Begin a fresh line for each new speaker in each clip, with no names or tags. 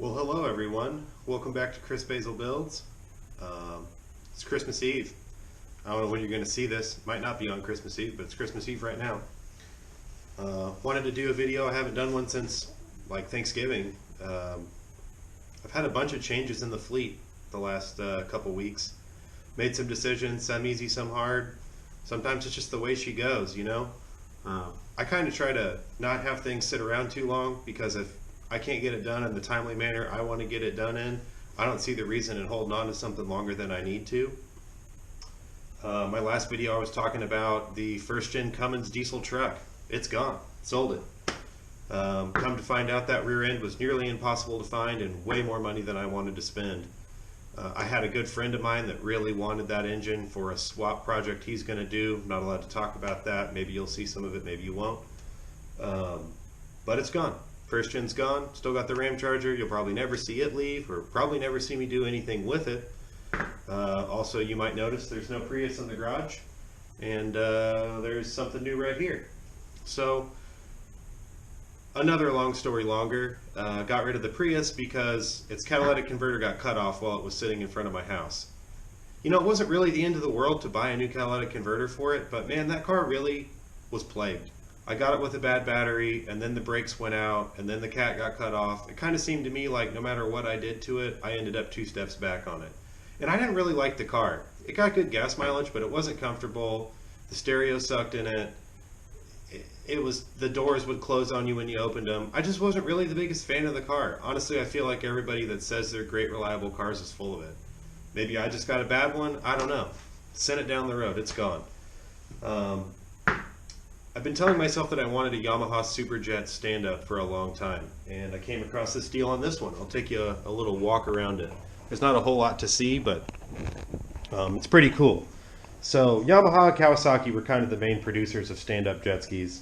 Well, hello everyone. Welcome back to Chris Basil Builds. It's Christmas Eve. I don't know when you're going to see this. Might not be on Christmas Eve, but it's Christmas Eve right now. Wanted to do a video. I haven't done one since like Thanksgiving. I've had a bunch of changes in the fleet the last couple weeks. Made some decisions, some easy, some hard. Sometimes it's just the way she goes, you know. I kind of try to not have things sit around too long, because if I can't get it done in the timely manner I want to get it done in, I don't see the reason in holding on to something longer than I need to. My last video I was talking about the first gen Cummins diesel truck. It's gone. Sold it. Come to find out, that rear end was nearly impossible to find and way more money than I wanted to spend. I had a good friend of mine that really wanted that engine for a swap project he's going to do. Not allowed to talk about that. Maybe you'll see some of it, maybe you won't. But it's gone. First gen's gone. Still got the Ram Charger. You'll probably never see it leave, or probably never see me do anything with it. Also, you might notice there's no Prius in the garage, and there's something new right here. So, another long story longer, got rid of the Prius because its catalytic converter got cut off while it was sitting in front of my house. You know, it wasn't really the end of the world to buy a new catalytic converter for it, but man, that car really was plagued. I got it with a bad battery, and then the brakes went out, and then the cat got cut off. It kind of seemed to me like no matter what I did to it, I ended up 2 steps back on it. And I didn't really like the car. It got good gas mileage, but it wasn't comfortable. The stereo sucked in it. It was, the doors would close on you when you opened them. I just wasn't really the biggest fan of the car. Honestly, I feel like everybody that says they're great, reliable cars is full of it. Maybe I just got a bad one. I don't know. Sent it down the road. It's gone. I've been telling myself that I wanted a Yamaha Superjet stand-up for a long time, and I came across this deal on this one. I'll take you a little walk around it. There's not a whole lot to see, but it's pretty cool. So Yamaha and Kawasaki were kind of the main producers of stand-up jet skis.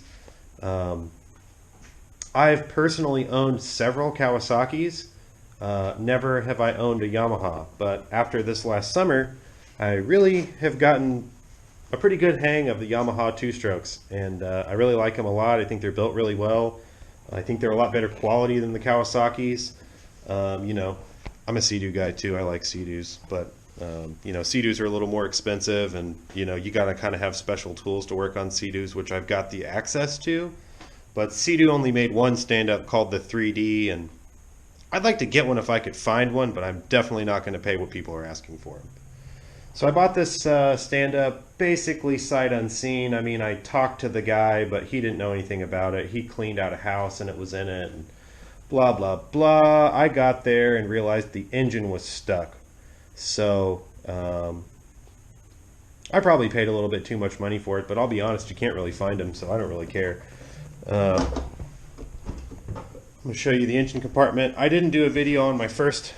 I've personally owned several Kawasaki's. Never have I owned a Yamaha, but after this last summer, I really have gotten a pretty good hang of the Yamaha two-strokes, and I really like them a lot. I think they're built really well. I think they're a lot better quality than the Kawasaki's. You know, I'm a Sea-Doo guy too. I like Sea-Doos, but you know, Sea-Doos are a little more expensive, and you know, you got to kind of have special tools to work on Sea-Doos, which I've got the access to. But Sea-Doo only made one stand-up called the 3D, and I'd like to get one if I could find one, but I'm definitely not going to pay what people are asking for them. So I bought this stand-up basically sight unseen. I mean, I talked to the guy, but he didn't know anything about it. He cleaned out a house and it was in it, and blah, blah, blah. I got there and realized the engine was stuck. So I probably paid a little bit too much money for it, but I'll be honest, you can't really find them, so I don't really care. I'm going to show you the engine compartment. I didn't do a video on my first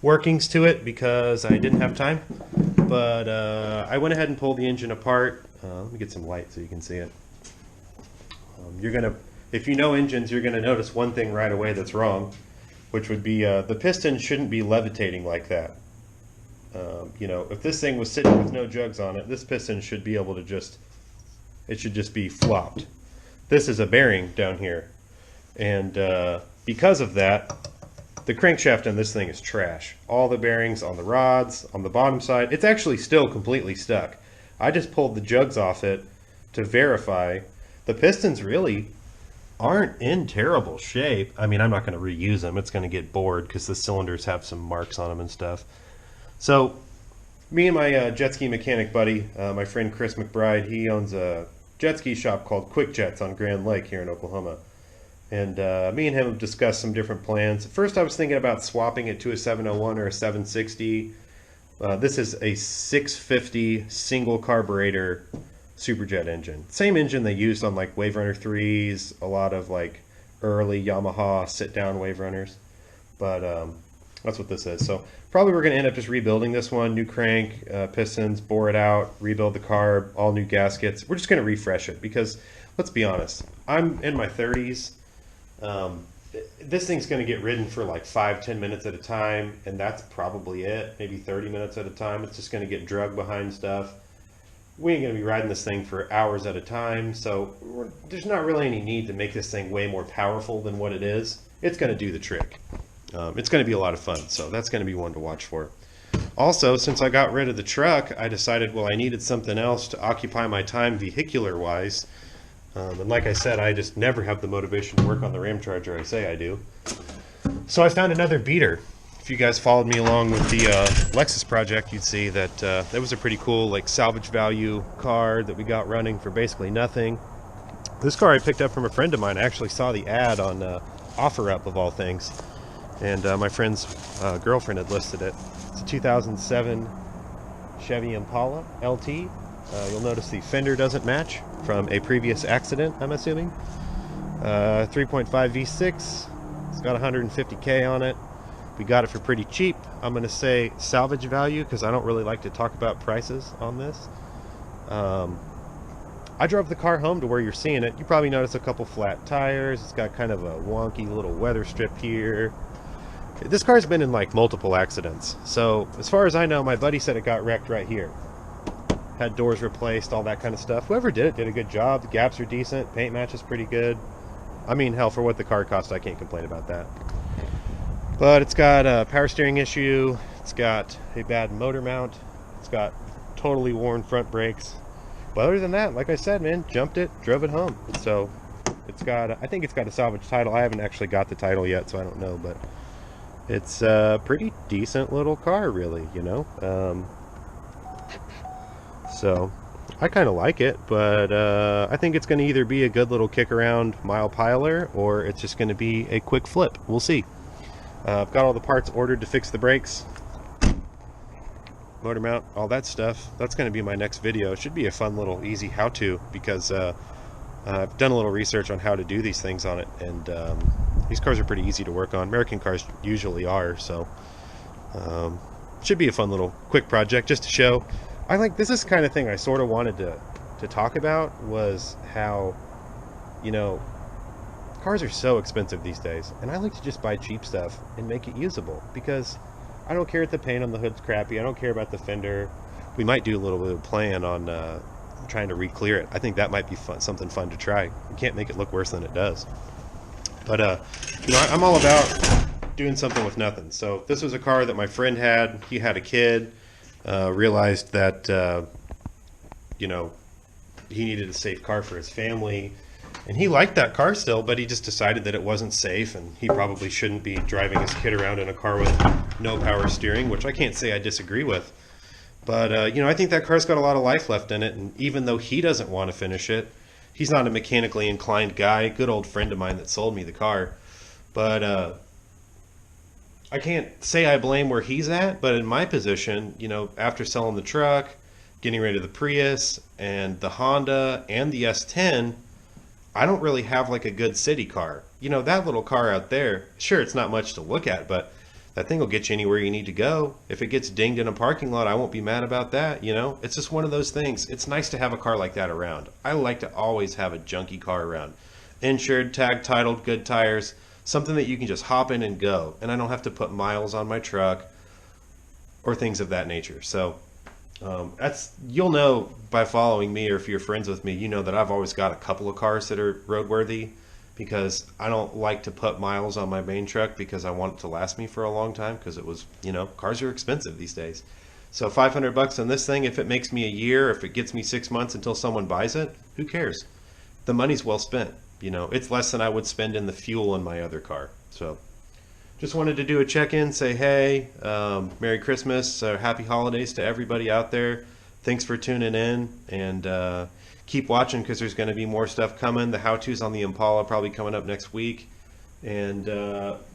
workings to it because I didn't have time, but I went ahead and pulled the engine apart. Let me get some light so you can see it. If you know engines, you're gonna notice one thing right away that's wrong, which would be the piston shouldn't be levitating like that. You know, if this thing was sitting with no jugs on it, this piston should be able to it should just be flopped. This is a bearing down here, and because of that, the crankshaft on this thing is trash. All the bearings on the rods, on the bottom side, it's actually still completely stuck. I just pulled the jugs off it to verify. The pistons really aren't in terrible shape. I mean, I'm not going to reuse them. It's going to get bored because the cylinders have some marks on them and stuff. So, me and my jet ski mechanic buddy, my friend Chris McBride, he owns a jet ski shop called Quick Jets on Grand Lake here in Oklahoma. And me and him have discussed some different plans. At first I was thinking about swapping it to a 701 or a 760. This is a 650 single carburetor Superjet engine. Same engine they used on like Wave Runner 3s, a lot of like early Yamaha sit-down Wave Runners. But that's what this is. So probably we're going to end up just rebuilding this one. New crank, pistons, bore it out, rebuild the carb, all new gaskets. We're just going to refresh it because, let's be honest, I'm in my 30s. This thing's going to get ridden for like 5-10 minutes at a time, and that's probably it. Maybe 30 minutes at a time. It's just going to get drugged behind stuff. We ain't going to be riding this thing for hours at a time, so there's not really any need to make this thing way more powerful than what it is. It's going to do the trick. It's going to be a lot of fun, so that's going to be one to watch for. Also, since I got rid of the truck, I decided, well, I needed something else to occupy my time vehicular-wise. And like I said, I just never have the motivation to work on the Ramcharger I say I do. So I found another beater. If you guys followed me along with the Lexus project, you'd see that that was a pretty cool, like, salvage value car that we got running for basically nothing. This car I picked up from a friend of mine. I actually saw the ad on OfferUp of all things, and my friend's girlfriend had listed it. It's a 2007 Chevy Impala LT. You'll notice the fender doesn't match from a previous accident, I'm assuming. 3.5 V6. It's got 150K on it. We got it for pretty cheap. I'm going to say salvage value because I don't really like to talk about prices on this. I drove the car home to where you're seeing it. You probably notice a couple flat tires. It's got kind of a wonky little weather strip here. This car's been in like multiple accidents. So as far as I know, my buddy said it got wrecked right here. Had doors replaced, all that kind of stuff. Whoever did it did a good job. The gaps are decent. Paint match is pretty good. I mean, hell, for what the car cost, I can't complain about that. But it's got a power steering issue. It's got a bad motor mount. It's got totally worn front brakes. But other than that, like I said, man, jumped it, drove it home. So it's got, I think it's got a salvage title. I haven't actually got the title yet, so I don't know. But it's a pretty decent little car, really, you know. So I kind of like it, but I think it's going to either be a good little kick around mile piler, or it's just going to be a quick flip. We'll see. I've got all the parts ordered to fix the brakes, motor mount, all that stuff. That's going to be my next video. It should be a fun little easy how-to, because I've done a little research on how to do these things on it, and these cars are pretty easy to work on. American cars usually are, so should be a fun little quick project just to show. I like, this is the kind of thing I sort of wanted to talk about, was how, you know, cars are so expensive these days, and I like to just buy cheap stuff and make it usable, because I don't care if the paint on the hood's crappy. I don't care about the fender. We might do a little bit of a plan on trying to re-clear it. I think that might be fun, something fun to try. You can't make it look worse than it does. But you know, I'm all about doing something with nothing. So this was a car that my friend had. He had a kid. Realized that you know, he needed a safe car for his family. And he liked that car still, but he just decided that it wasn't safe, and he probably shouldn't be driving his kid around in a car with no power steering, which I can't say I disagree with. But, you know, I think that car's got a lot of life left in it, and even though he doesn't want to finish it, he's not a mechanically inclined guy, good old friend of mine that sold me the car. But I can't say I blame where he's at, but in my position, you know, after selling the truck, getting rid of the Prius, and the Honda, and the S10, I don't really have like a good city car. You know, that little car out there, sure, it's not much to look at, but that thing will get you anywhere you need to go. If it gets dinged in a parking lot, I won't be mad about that, you know? It's just one of those things. It's nice to have a car like that around. I like to always have a junky car around. Insured, tag titled, good tires, something that you can just hop in and go, and I don't have to put miles on my truck or things of that nature. So that's, you'll know by following me, or if you're friends with me, you know that I've always got a couple of cars that are roadworthy, because I don't like to put miles on my main truck, because I want it to last me for a long time, because it was, you know, cars are expensive these days. So $500 on this thing, if it makes me a year, if it gets me 6 months until someone buys it, who cares? The money's well spent. You know, it's less than I would spend in the fuel in my other car. So just wanted to do a check-in, say hey, Merry Christmas, Happy Holidays to everybody out there. Thanks for tuning in, and keep watching, because there's going to be more stuff coming. The how-tos on the Impala probably coming up next week, and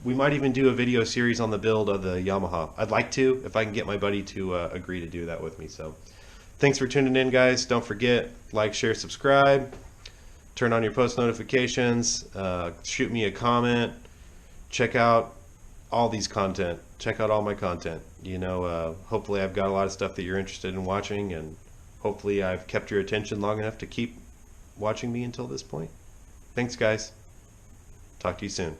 we might even do a video series on the build of the Yamaha. I'd like to, if I can get my buddy to agree to do that with me. So thanks for tuning in, guys. Don't forget, like, share, subscribe. Turn on your post notifications, shoot me a comment, check out all these content, check out all my content. You know, hopefully I've got a lot of stuff that you're interested in watching, and hopefully I've kept your attention long enough to keep watching me until this point. Thanks, guys. Talk to you soon.